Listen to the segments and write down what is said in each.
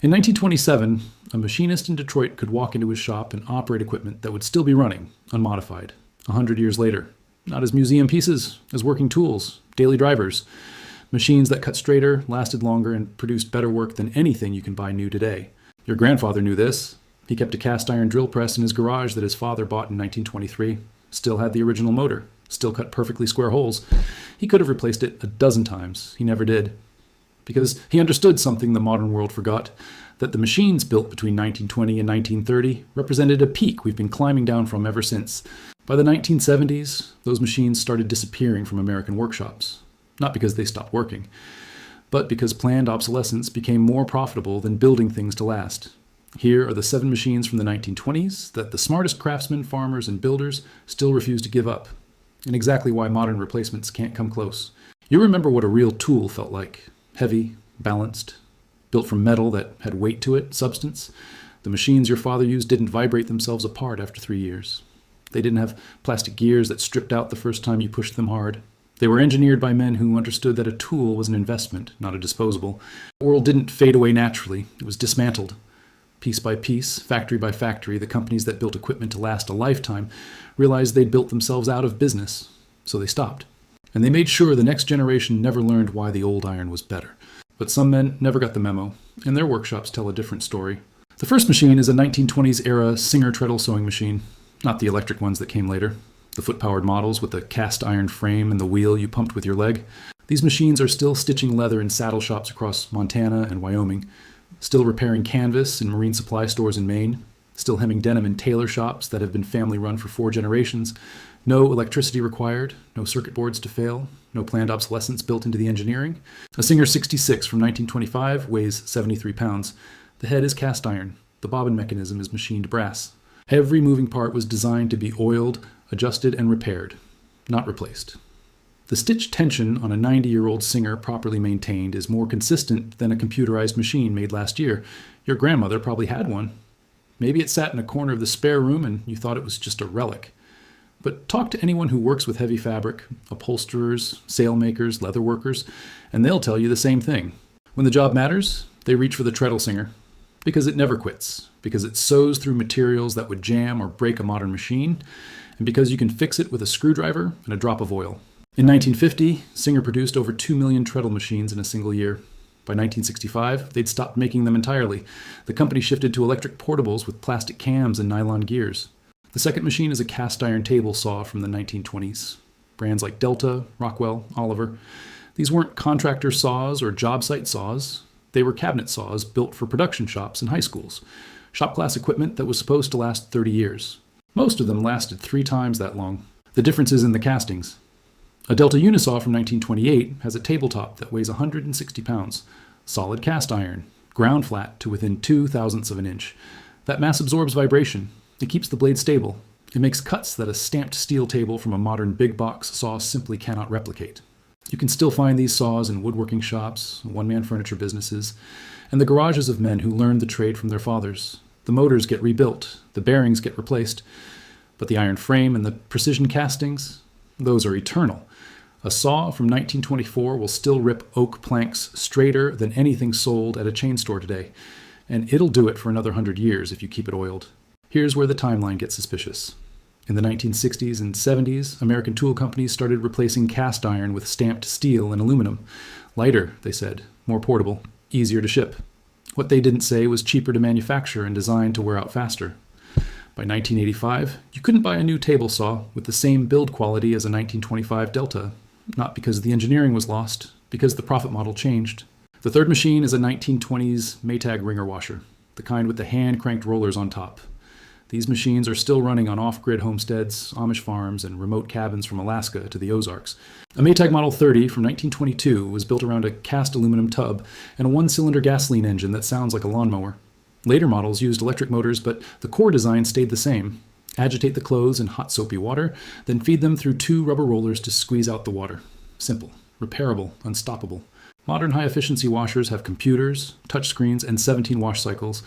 In 1927, a machinist in Detroit could walk into his shop and operate equipment that would still be running, unmodified, 100 years later. Not as museum pieces, as working tools, daily drivers, machines that cut straighter, lasted longer, and produced better work than anything you can buy new today. Your grandfather knew this. He kept a cast iron drill press in his garage that his father bought in 1923. Still had the original motor, still cut perfectly square holes. He could have replaced it a dozen times. He never did. Because he understood something the modern world forgot, that the machines built between 1920 and 1930 represented a peak we've been climbing down from ever since. By the 1970s, those machines started disappearing from American workshops. Not because they stopped working, but because planned obsolescence became more profitable than building things to last. Here are the 7 machines from the 1920s that the smartest craftsmen, farmers, and builders still refuse to give up, and exactly why modern replacements can't come close. You remember what a real tool felt like. Heavy, balanced, built from metal that had weight to it, substance. The machines your father used didn't vibrate themselves apart after 3 years. They didn't have plastic gears that stripped out the first time you pushed them hard. They were engineered by men who understood that a tool was an investment, not a disposable. The world didn't fade away naturally. It was dismantled. Piece by piece, factory by factory, the companies that built equipment to last a lifetime realized they'd built themselves out of business, so they stopped. And they made sure the next generation never learned why the old iron was better. But some men never got the memo, and their workshops tell a different story. The first machine is a 1920s-era Singer treadle sewing machine, not the electric ones that came later. The foot-powered models with the cast iron frame and the wheel you pumped with your leg. These machines are still stitching leather in saddle shops across Montana and Wyoming, still repairing canvas in marine supply stores in Maine, still hemming denim in tailor shops that have been family-run for 4 generations. No electricity required, no circuit boards to fail, no planned obsolescence built into the engineering. A Singer 66 from 1925 weighs 73 pounds. The head is cast iron. The bobbin mechanism is machined brass. Every moving part was designed to be oiled, adjusted, and repaired, not replaced. The stitch tension on a 90-year-old Singer properly maintained is more consistent than a computerized machine made last year. Your grandmother probably had one. Maybe it sat in a corner of the spare room and you thought it was just a relic. But talk to anyone who works with heavy fabric, upholsterers, sailmakers, leather workers, and they'll tell you the same thing. When the job matters, they reach for the treadle Singer, because it never quits, because it sews through materials that would jam or break a modern machine, and because you can fix it with a screwdriver and a drop of oil. In 1950, Singer produced over 2 million treadle machines in a single year. By 1965, they'd stopped making them entirely. The company shifted to electric portables with plastic cams and nylon gears. The second machine is a cast iron table saw from the 1920s. Brands like Delta, Rockwell, Oliver. These weren't contractor saws or job site saws. They were cabinet saws built for production shops and high schools. Shop class equipment that was supposed to last 30 years. Most of them lasted 3 times that long. The difference is in the castings. A Delta Unisaw from 1928 has a tabletop that weighs 160 pounds. Solid cast iron, ground flat to within 0.02 of an inch. That mass absorbs vibration. It keeps the blade stable. It makes cuts that a stamped steel table from a modern big box saw simply cannot replicate. You can still find these saws in woodworking shops, one-man furniture businesses, and the garages of men who learned the trade from their fathers. The motors get rebuilt, the bearings get replaced, but the iron frame and the precision castings, those are eternal. A saw from 1924 will still rip oak planks straighter than anything sold at a chain store today, and it'll do it for another 100 years if you keep it oiled. Here's where the timeline gets suspicious. In the 1960s and 70s, American tool companies started replacing cast iron with stamped steel and aluminum. Lighter, they said, more portable, easier to ship. What they didn't say was cheaper to manufacture and designed to wear out faster. By 1985, you couldn't buy a new table saw with the same build quality as a 1925 Delta, not because the engineering was lost, because the profit model changed. The third machine is a 1920s Maytag wringer washer, the kind with the hand-cranked rollers on top. These machines are still running on off-grid homesteads, Amish farms, and remote cabins from Alaska to the Ozarks. A Maytag Model 30 from 1922 was built around a cast aluminum tub and a 1-cylinder gasoline engine that sounds like a lawnmower. Later models used electric motors, but the core design stayed the same. Agitate the clothes in hot soapy water, then feed them through 2 rubber rollers to squeeze out the water. Simple, repairable, unstoppable. Modern high-efficiency washers have computers, touchscreens, and 17 wash cycles.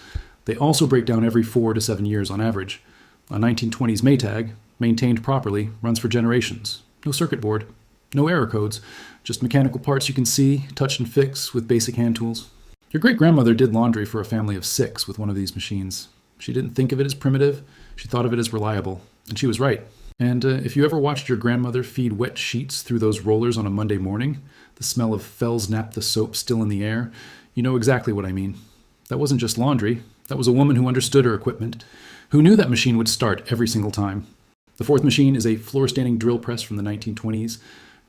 They also break down every 4 to 7 years on average. A 1920s Maytag, maintained properly, runs for generations. No circuit board, no error codes, just mechanical parts you can see, touch and fix with basic hand tools. Your great-grandmother did laundry for a family of 6 with one of these machines. She didn't think of it as primitive, she thought of it as reliable, and she was right. And if you ever watched your grandmother feed wet sheets through those rollers on a Monday morning, the smell of Fell's Naphtha soap still in the air, you know exactly what I mean. That wasn't just laundry, that was a woman who understood her equipment, who knew that machine would start every single time. The 4th machine is a floor-standing drill press from the 1920s.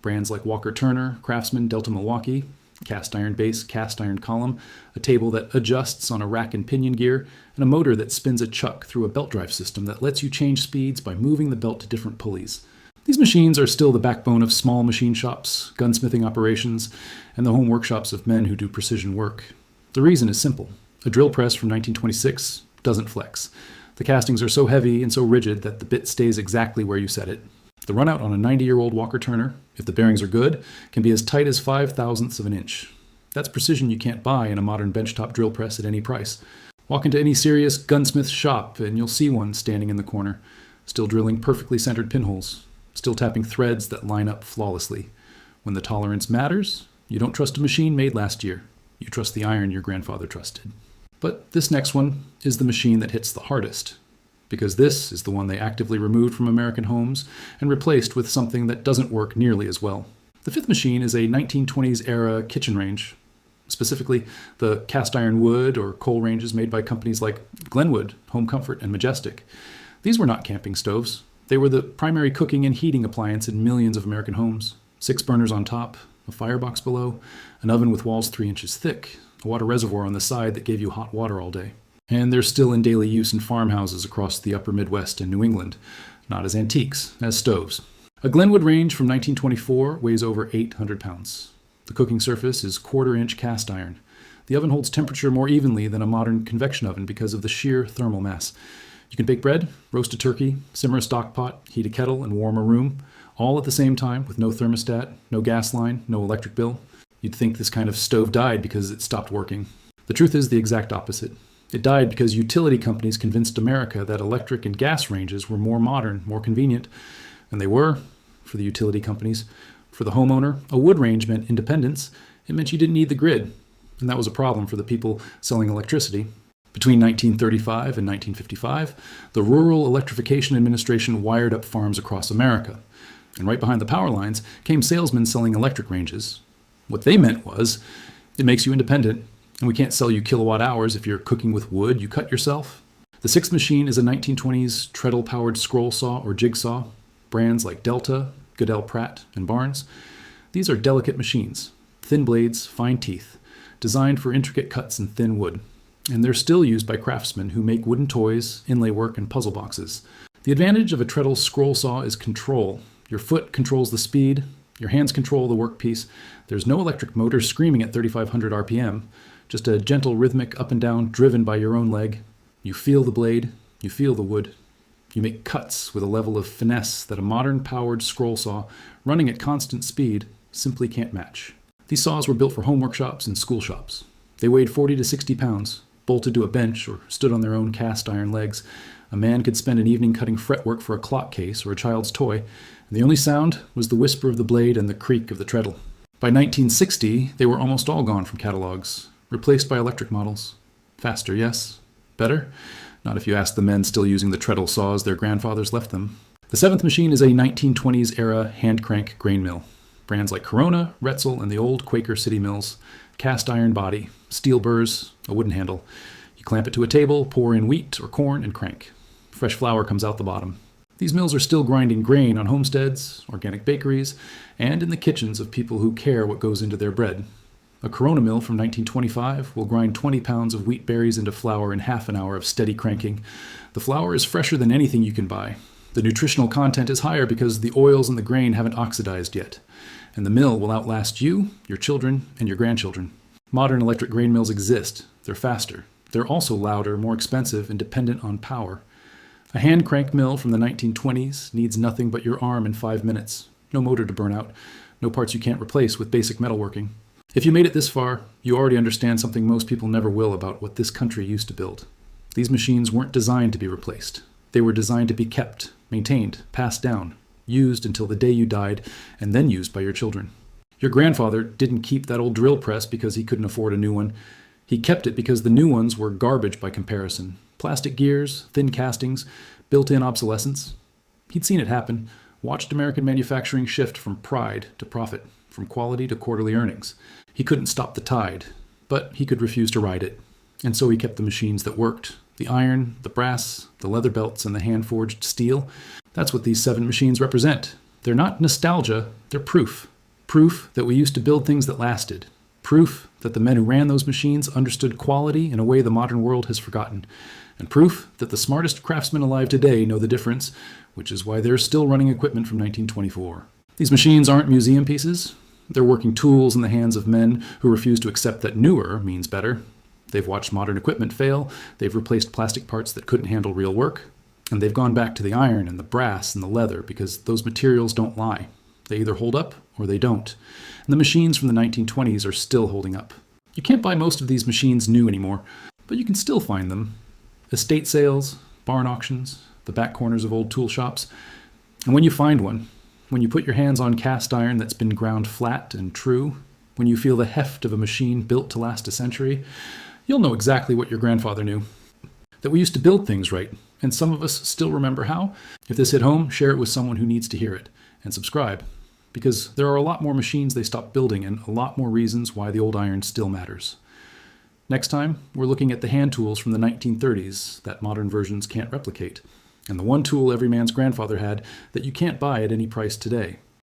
Brands like Walker Turner, Craftsman, Delta Milwaukee, cast iron base, cast iron column, a table that adjusts on a rack and pinion gear, and a motor that spins a chuck through a belt drive system that lets you change speeds by moving the belt to different pulleys. These machines are still the backbone of small machine shops, gunsmithing operations, and the home workshops of men who do precision work. The reason is simple. A drill press from 1926 doesn't flex. The castings are so heavy and so rigid that the bit stays exactly where you set it. The runout on a 90-year-old Walker Turner, if the bearings are good, can be as tight as 5/1000ths of an inch. That's precision you can't buy in a modern benchtop drill press at any price. Walk into any serious gunsmith shop and you'll see one standing in the corner, still drilling perfectly centered pinholes, still tapping threads that line up flawlessly. When the tolerance matters, you don't trust a machine made last year. You trust the iron your grandfather trusted. But this next one is the machine that hits the hardest, because this is the one they actively removed from American homes and replaced with something that doesn't work nearly as well. The 5th machine is a 1920s era kitchen range, specifically the cast iron wood or coal ranges made by companies like Glenwood, Home Comfort, and Majestic. These were not camping stoves. They were the primary cooking and heating appliance in millions of American homes. 6 burners on top, a firebox below, an oven with walls 3 inches thick, a water reservoir on the side that gave you hot water all day. And they're still in daily use in farmhouses across the upper Midwest and New England, not as antiques as stoves. A Glenwood range from 1924 weighs over 800 pounds. The cooking surface is 1/4-inch cast iron. The oven holds temperature more evenly than a modern convection oven because of the sheer thermal mass. You can bake bread, roast a turkey, simmer a stock pot, heat a kettle, and warm a room, all at the same time with no thermostat, no gas line, no electric bill. You'd think this kind of stove died because it stopped working. The truth is the exact opposite. It died because utility companies convinced America that electric and gas ranges were more modern, more convenient. And they were, for the utility companies. For the homeowner, a wood range meant independence. It meant you didn't need the grid. And that was a problem for the people selling electricity. Between 1935 and 1955, the Rural Electrification Administration wired up farms across America. And right behind the power lines came salesmen selling electric ranges. What they meant was, it makes you independent, and we can't sell you kilowatt hours if you're cooking with wood you cut yourself. The 6th machine is a 1920s treadle-powered scroll saw or jigsaw. Brands like Delta, Goodell Pratt, and Barnes. These are delicate machines, thin blades, fine teeth, designed for intricate cuts in thin wood. And they're still used by craftsmen who make wooden toys, inlay work, and puzzle boxes. The advantage of a treadle scroll saw is control. Your foot controls the speed, your hands control the workpiece. There's no electric motor screaming at 3,500 RPM, just a gentle rhythmic up and down driven by your own leg. You feel the blade, you feel the wood. You make cuts with a level of finesse that a modern powered scroll saw running at constant speed simply can't match. These saws were built for home workshops and school shops. They weighed 40 to 60 pounds, bolted to a bench or stood on their own cast iron legs. A man could spend an evening cutting fretwork for a clock case or a child's toy, and the only sound was the whisper of the blade and the creak of the treadle. By 1960, they were almost all gone from catalogs, replaced by electric models. Faster, yes. Better? Not if you ask the men still using the treadle saws their grandfathers left them. The 7th machine is a 1920s era hand crank grain mill. Brands like Corona, Retzel, and the old Quaker City mills. Cast iron body, steel burrs, a wooden handle. You clamp it to a table, pour in wheat or corn, and crank. Fresh flour comes out the bottom. These mills are still grinding grain on homesteads, organic bakeries, and in the kitchens of people who care what goes into their bread. A Corona mill from 1925 will grind 20 pounds of wheat berries into flour in half an hour of steady cranking. The flour is fresher than anything you can buy. The nutritional content is higher because the oils in the grain haven't oxidized yet. And the mill will outlast you, your children, and your grandchildren. Modern electric grain mills exist. They're faster. They're also louder, more expensive, and dependent on power. A hand crank mill from the 1920s needs nothing but your arm in 5 minutes. No motor to burn out. No parts you can't replace with basic metalworking. If you made it this far, you already understand something most people never will about what this country used to build. These machines weren't designed to be replaced. They were designed to be kept, maintained, passed down, used until the day you died, and then used by your children. Your grandfather didn't keep that old drill press because he couldn't afford a new one. He kept it because the new ones were garbage by comparison. Plastic gears, thin castings, built-in obsolescence. He'd seen it happen, watched American manufacturing shift from pride to profit, from quality to quarterly earnings. He couldn't stop the tide, but he could refuse to ride it. And so he kept the machines that worked. The iron, the brass, the leather belts, and the hand-forged steel. That's what these 7 machines represent. They're not nostalgia, they're proof. Proof that we used to build things that lasted. Proof that the men who ran those machines understood quality in a way the modern world has forgotten. And proof that the smartest craftsmen alive today know the difference, which is why they're still running equipment from 1924. These machines aren't museum pieces. They're working tools in the hands of men who refuse to accept that newer means better. They've watched modern equipment fail, they've replaced plastic parts that couldn't handle real work, and they've gone back to the iron and the brass and the leather because those materials don't lie. They either hold up or they don't. And the machines from the 1920s are still holding up. You can't buy most of these machines new anymore, but you can still find them. Estate sales, barn auctions, the back corners of old tool shops. And when you find one, when you put your hands on cast iron that's been ground flat and true, when you feel the heft of a machine built to last a century, you'll know exactly what your grandfather knew. That we used to build things right, and some of us still remember how. If this hit home, share it with someone who needs to hear it, and subscribe, because there are a lot more machines they stopped building and a lot more reasons why the old iron still matters. Next time, we're looking at the hand tools from the 1930s that modern versions can't replicate, and the one tool every man's grandfather had that you can't buy at any price today.